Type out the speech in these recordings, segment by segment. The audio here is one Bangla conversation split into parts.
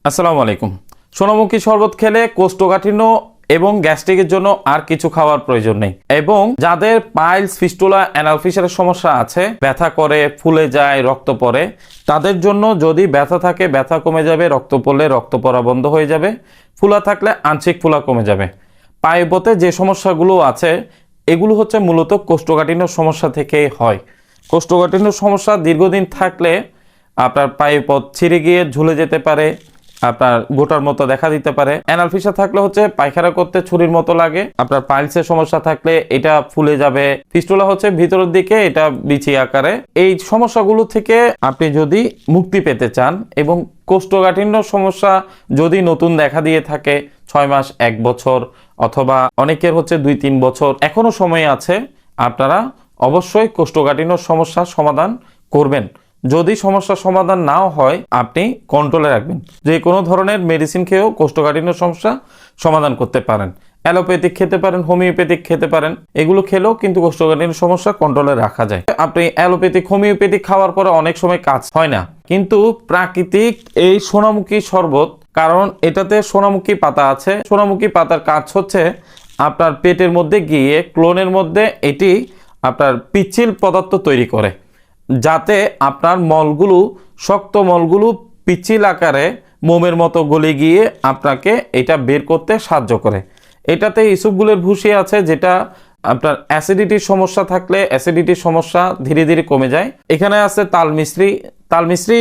আসসালামু আলাইকুম। সোনামুখী শরবত খেলে কোষ্ঠকাঠিন্য এবং গ্যাস্ট্রিকের জন্য আর কিছু খাওয়ার প্রয়োজন নেই। এবং যাদের পাইলস, ফিস্টুলা, অ্যানাল ফিশারের সমস্যা আছে, ব্যথা করে, ফুলে যায়, রক্ত পড়ে, তাদের জন্য যদি ব্যথা থাকে ব্যথা কমে যাবে, রক্ত পড়লে রক্ত পড়া বন্ধ হয়ে যাবে, ফুলা থাকলে আংশিক ফুলা কমে যাবে। পায়ুপথে যে সমস্যাগুলো আছে এগুলো হচ্ছে মূলত কোষ্ঠকাঠিন্য সমস্যা থেকে হয়। কোষ্ঠকাঠিন্য সমস্যা দীর্ঘদিন থাকলে আপনার পায়ুপথ ছিঁড়ে গিয়ে ঝুলে যেতে পারে, আপনার গোটার মতো দেখা দিতে পারে। অ্যানাল ফিশার থাকলে হচ্ছে পায়খানা করতে ছুরির মতো লাগে। আপনার পাইলসের সমস্যা থাকলে এটা ফুলে যাবে। ফিস্টুলা হচ্ছে ভিতরের দিকে এটা বিচি আকারে। এই সমস্যাগুলো থেকে আপনি যদি মুক্তি পেতে চান এবং কোষ্ঠকাঠিন্য সমস্যা যদি নতুন দেখা দিয়ে থাকে 6 মাস, 1 বছর অথবা অনেকের হচ্ছে 2-3 বছর, এখনো সময় আছে, আপনারা অবশ্যই কোষ্ঠকাঠিন্য সমস্যার সমাধান করবেন। যদি সমস্যার সমাধান নাও হয় আপনি কন্ট্রোলে রাখবেন। যে কোনো ধরনের মেডিসিন খেয়েও কোষ্ঠকাঠিন্য সমস্যা সমাধান করতে পারেন। অ্যালোপ্যাথিক খেতে পারেন, হোমিওপ্যাথিক খেতে পারেন, এগুলো খেলেও কিন্তু কোষ্ঠকাঠিন্য সমস্যা কন্ট্রোলে রাখা যায়। আপনি অ্যালোপ্যাথিক, হোমিওপ্যাথিক খাওয়ার পরে অনেক সময় কাজ হয় না, কিন্তু প্রাকৃতিক এই সোনামুখী শরবত, কারণ এটাতে সোনামুখী পাতা আছে। সোনামুখী পাতার কাজ হচ্ছে আপনার পেটের মধ্যে গিয়ে ক্লোনের মধ্যে এটি আপনার পিচ্ছিল পদার্থ তৈরি করে, যাতে আপনার মলগুলো, শক্ত মলগুলো পিচ্ছিল আকারে মোমের মতো গলে গিয়ে আপনাকে এটা বের করতে সাহায্য করে। এটাতে ইসবগুলের ভুসি আছে, যেটা আপনার অ্যাসিডিটির সমস্যা থাকলে অ্যাসিডিটির সমস্যা ধীরে ধীরে কমে যায়। এখানে আছে তালমিশ্রি। তালমিশ্রি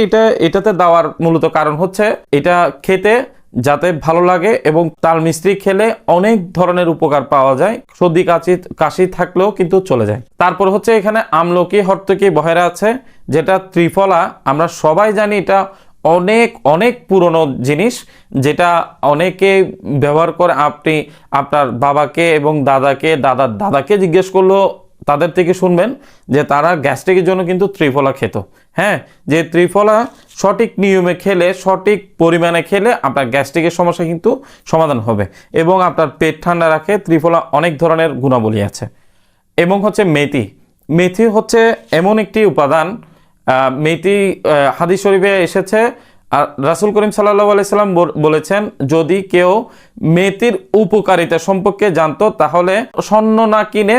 এটাতে দেওয়ার মূলত কারণ হচ্ছে এটা খেতে যাতে ভালো লাগে, এবং তালমিশ্রি খেলে অনেক ধরনের উপকার পাওয়া যায়। সর্দি কাশি থাকলেও কিন্তু চলে যায়। তারপর হচ্ছে এখানে আমলকি, হর্তকি, বহেরা আছে, যেটা ত্রিফলা। আমরা সবাই জানি এটা অনেক অনেক পুরনো জিনিস, যেটা অনেকে ব্যবহার করে। আপনি আপনার বাবাকে এবং দাদাকে জিজ্ঞেস করলেও তাদের থেকে শুনবেন যে তারা গ্যাস্ট্রিকের জন্য কিন্তু ত্রিফলা খেত। হ্যাঁ, যে ত্রিফলা সঠিক নিয়মে খেলে, সঠিক পরিমাণে খেলে আপনার গ্যাস্ট্রিকের সমস্যা কিন্তু সমাধান হবে এবং আপনার পেট ঠান্ডা রাখে। ত্রিফলা অনেক ধরনের গুণাবলী আছে। এবং হচ্ছে মেথি। মেথি হচ্ছে এমন একটি উপাদান, মেথি হাদিস শরীফে এসেছে, আর রাসূল করিম সাল্লাল্লাহু আলাইহি সাল্লাম বলেছেন, যদি কেউ মেথির উপকারিতা সম্পর্কে জানতো তাহলে স্বর্ণ না কিনে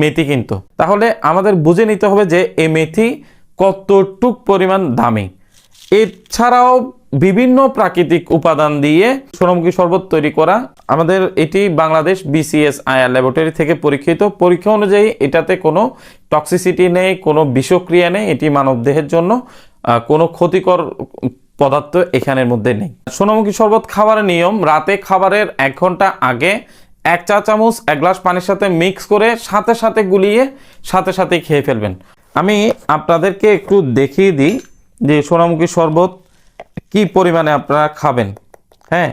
মেথি কিনতো। তাহলে আমাদের বুঝে নিতে হবে যে এই মেথি কতটুক পরিমাণ দামি। এছাড়াও বিভিন্ন প্রাকৃতিক উপাদান দিয়ে সোনামুখী শরবত তৈরি করা। আমাদের এটি বাংলাদেশ BCS/IR ল্যাবরেটরি থেকে পরীক্ষিত। পরীক্ষা অনুযায়ী এটাতে কোনো টক্সিসিটি নেই, কোনো বিষক্রিয়া নেই। এটি মানবদেহের জন্য কোনো ক্ষতিকর পদার্থ এখানের মধ্যে নেই। সোনামুখী শরবত খাওয়ার নিয়ম: রাতে খাবারের 1 ঘন্টা আগে 1 চা চামচ 1 গ্লাস পানির সাথে মিক্স করে সাথে সাথে গুলিয়ে সাথে সাথে খেয়ে ফেলবেন। আমি আপনাদেরকে একটু দেখিয়ে দিই যে সোনামুখী শরবত কি পরিমাণে আপনারা খাবেন। হ্যাঁ,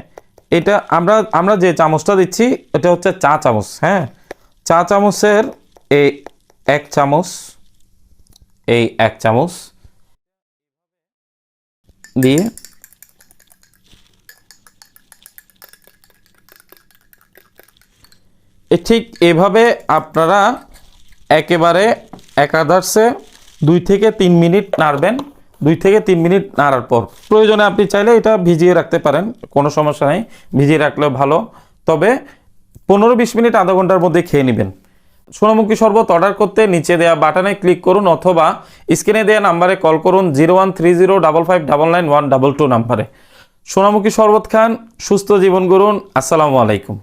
এটা আমরা যে চামচটা দিচ্ছি এটা হচ্ছে চা চামচ। হ্যাঁ, চা চামচের এই 1 চামচ, এই 1 চামচ দিয়ে ঠিক এভাবে আপনারা একেবারে একাধারে 2 থেকে 3 মিনিট নাড়বেন। 2 থেকে 3 মিনিট নাড়ার পর প্রয়োজনে আপনি চাইলে এটা ভিজিয়ে রাখতে পারেন, কোনো সমস্যা নেই, ভিজিয়ে রাখলেও ভালো। তবে 15-20 মিনিট, আধা ঘন্টার মধ্যে খেয়ে নেবেন। সোনামুখী শরবত অর্ডার করতে নিচে দেওয়া বাটনে ক্লিক করুন অথবা স্ক্রিনে দেওয়া নাম্বারে কল করুন 0130559122 নাম্বারে। সোনামুখী শরবত খান, সুস্থ জীবন গড়ুন। আসসালামু আলাইকুম।